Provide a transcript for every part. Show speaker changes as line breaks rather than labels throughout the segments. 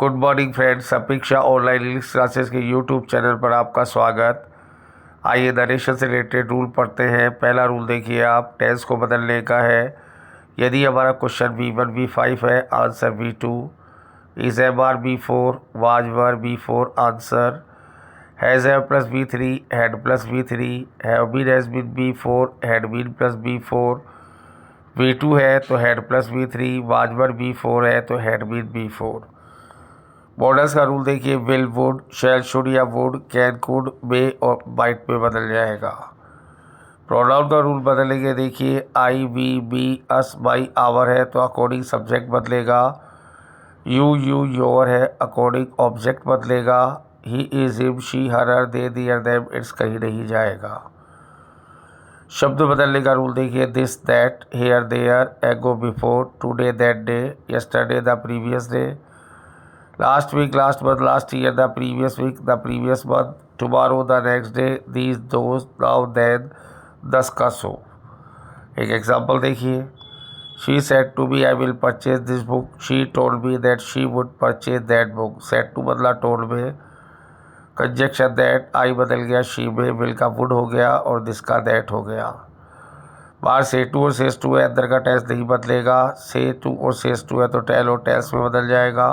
Good morning friends, अपेक्षा online English classes के YouTube channel पर आपका स्वागत। आइए नरेशन से रिलेटेड रूल पढ़ते हैं। पहला रूल देखिए आप, टेंस को बदलने का है। यदि हमारा क्वेश्चन V1 V5 है, answer V2। Is am are B4, was were B4, answer. Has have plus B3, had plus B3, have been has been B4, had been plus B4। V2 है तो had plus B3, was were B4 है तो had been B4। Models का rule देखिए, will, would, shell, should या would, can, could, मे और might में बदल जाएगा। प्रोनाउन का रूल बदलेंगे, देखिए I, we, be, us, my, our है तो अकॉर्डिंग सब्जेक्ट बदलेगा। यू, योर है, अकॉर्डिंग ऑब्जेक्ट बदलेगा। He, his, him, she, her, they, their, them, its कहीं नहीं जाएगा। शब्द बदलने का रूल देखिए, this, that, here, there, ago, before, today, that day, yesterday, the previous day, last week, last month, last year, the previous week, the previous month, tomorrow, the next day, these, those, now, then, दस का सो। एक example देखिए, she said to me I will purchase this book, she told me that she would purchase that book. Said to बदला told में, conjunction that, I बदल गया she में, विल का वुड हो गया और दिस का दैट हो गया। बाहर से टू और सेज टू है, अंदर का टेंस नहीं बदलेगा। से टू और सेज टू है तो टेल और टेंस में बदल जाएगा।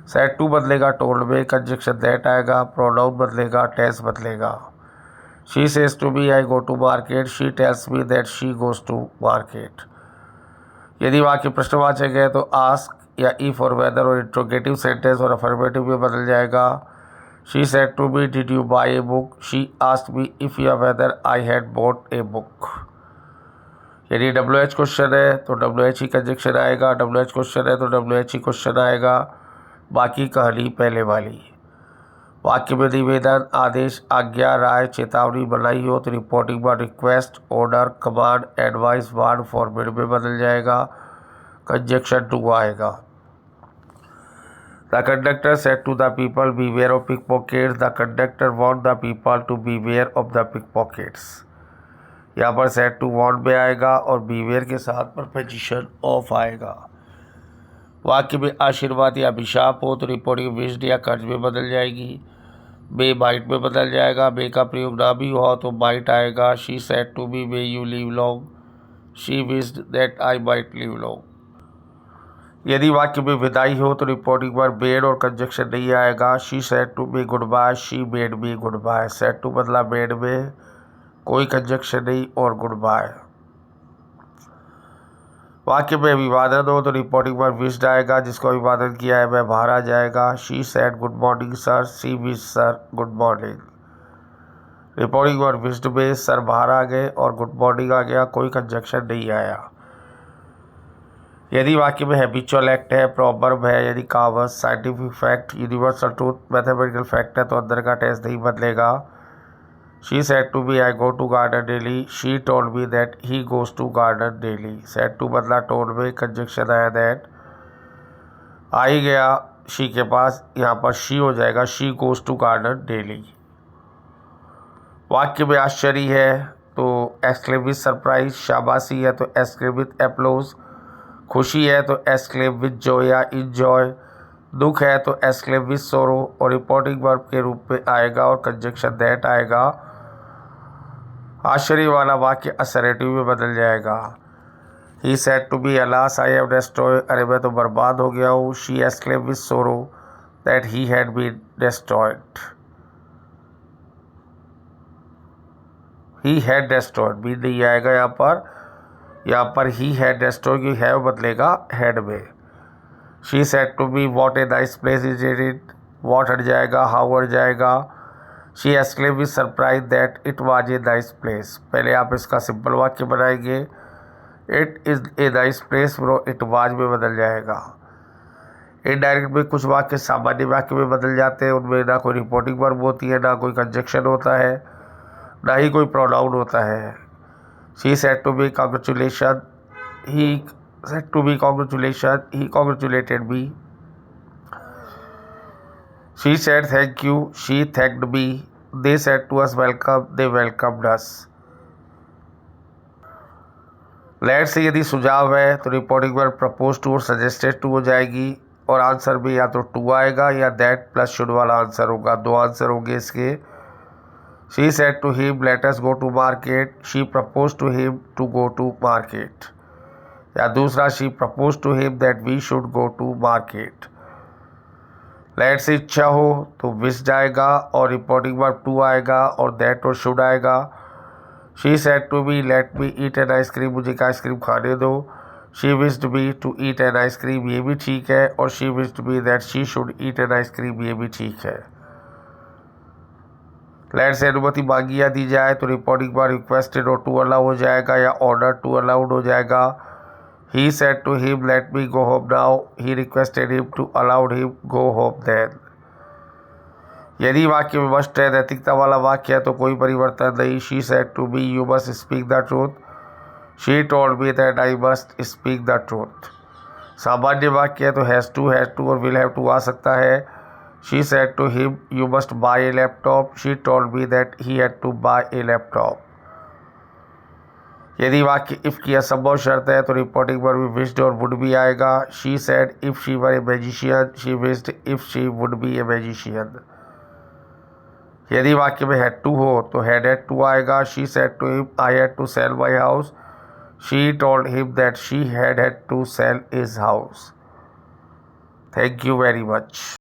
सेड टू बदलेगा टोल्ड में, कंजक्शन दैट आएगा, प्रोनाउन बदलेगा, टेंस बदलेगा। She says to me I go to market, she tells me that she goes to market. यदि वाक्य प्रश्नवाचक है तो आस्क या इफ और वेदर और इंट्रोगेटिव सेंटेंस और अफर्मेटिव में बदल जाएगा। She said to me did you buy a book, she asked me if या whether I had bought a book. यदि WH क्वेश्चन है तो WH ही कंजक्शन आएगा, WH क्वेश्चन है तो WH ही क्वेश्चन आएगा, बाकी कहानी पहले वाली। वाक्य में निवेदन, आदेश, आज्ञा, राय, चेतावनी बनाई हो तो रिपोर्टिंग पर request, order, command, advice, warn, forbid में बदल जाएगा, कंजक्शन टू आएगा। The conductor said to the people beware of pickpockets, the conductor warn the people to beware of the pickpockets. यहाँ पर सेड टू वॉर्न में आएगा और beware के साथ प्रपोजिशन ऑफ आएगा। वाक्य में आशीर्वाद या अभिशाप हो तो रिपोर्टिंग विश्ड या कर्ज में बदल जाएगी। मे माइट में बदल जाएगा। मे का प्रयोग ना भी हो तो माइट आएगा। She said to me may you live long, she wished that I might live long. यदि वाक्य में विदाई हो तो रिपोर्टिंग पर मेड और कंजक्शन नहीं आएगा। She said to me goodbye, she made me goodbye. Said to बदला मेड में, कोई कंजक्शन नहीं और गुड बाय। वाक्य में अभिवादन हो तो रिपोर्टिंग पर विश्ड आएगा, जिसको अभिवादन किया है वह बाहर आ जाएगा। She said good morning sir, she wish sir good morning. Reporting पर विश्ड में सर बाहर आ गए और गुड मॉर्निंग आ गया, कोई कंजक्शन नहीं आया। यदि वाक्य में हैबिचुअल एक्ट है, प्रॉवर्ब है, यदि कहावत, scientific fact, universal truth, mathematical fact है तो अंदर का टेंस नहीं बदलेगा। She said to me I go to garden daily, she told me that he goes to garden daily। said to बदला told में, कंजक्शन आया that। आई गया she के पास, यहाँ पर she हो जाएगा, she goes to garden daily। वाक्य में आश्चर्य है तो exclaim with surprise, शाबाशी है तो exclaim with applause, खुशी है तो exclaim with joy या enjoy, दुख है तो exclaim with sorrow और रिपोर्टिंग वर्ब के रूप में आएगा और कंजक्शन that आएगा। आश्चर्य वाला वाक्य असरेटिव में बदल जाएगा। He said to be alas I have destroyed, अरे मैं तो बर्बाद हो गया हूँ। She exclaimed with sorrow that he had been destroyed. He had destroyed भी नहीं आएगा यहाँ पर ही हैड डिस्ट्रॉयड की हैव बदलेगा हैड में। She said to be what a nice place is it, what हट जाएगा, हाउ हट जाएगा। She exclaimed with surprise that it was a nice place. पहले आप इसका सिंपल वाक्य बनाएंगे, it is a nice place, it was में बदल जाएगा। इनडायरेक्ट में कुछ वाक्य सामान्य वाक्य में बदल जाते हैं, उनमें ना कोई रिपोर्टिंग वर्ब होती है, ना कोई कंजक्शन होता है, ना ही कोई प्रोनाउन होता है। She said to me congratulation, he said to me congratulation, he congratulated me. She said thank you, she thanked me, they said to us welcome, they welcomed us। Let से यदि सुझाव है तो रिपोर्टिंग पर propose to और suggested to हो जाएगी। और आंसर में या तो टू आएगा या दैट प्लस शुड वाला आंसर होगा। दो आंसर होंगे इसके। She said to him let us go to market, she propose to him to go to market. या दूसरा she propose to him that we should go to market. Let से इच्छा हो तो विश जाएगा और रिपोर्टिंग वर्ब टू आएगा और दैट और शुड आएगा। She said to me let me eat an ice cream, मुझे एक आइसक्रीम खाने दो। She wished me to eat an ice cream, ये भी ठीक है। और she wished me that she should eat an ice cream, ये भी ठीक है। लेट से अनुमति मांगी या दी जाए तो रिपोर्टिंग वर्ब रिक्वेस्टेड और टू अलाउ हो जाएगा या ऑर्डर टू अलाउड हो जाएगा। He said to him, let me go home now. He requested him to allow him go home then. यदि वाक्य में मस्ट है, नैतिकता वाला वाक्य है तो कोई परिवर्तन नहीं। She said to me, you must speak the truth. She told me that I must speak the truth. सामान्य वाक्य है तो हैज़ टू और विल हैव टू आ सकता है। She said to him, you must buy a laptop. She told me that he had to buy a laptop. यदि वाक्य if की असंभव शर्त है तो रिपोर्टिंग वर्ब भी विश्ड और वुड भी आएगा। She said if she were a magician, she wished if she would be a magician. यदि वाक्य में हैड टू हो तो हैड टू आएगा। She said to him I had to sell my house, she told him that she had to sell his house. Thank you very much.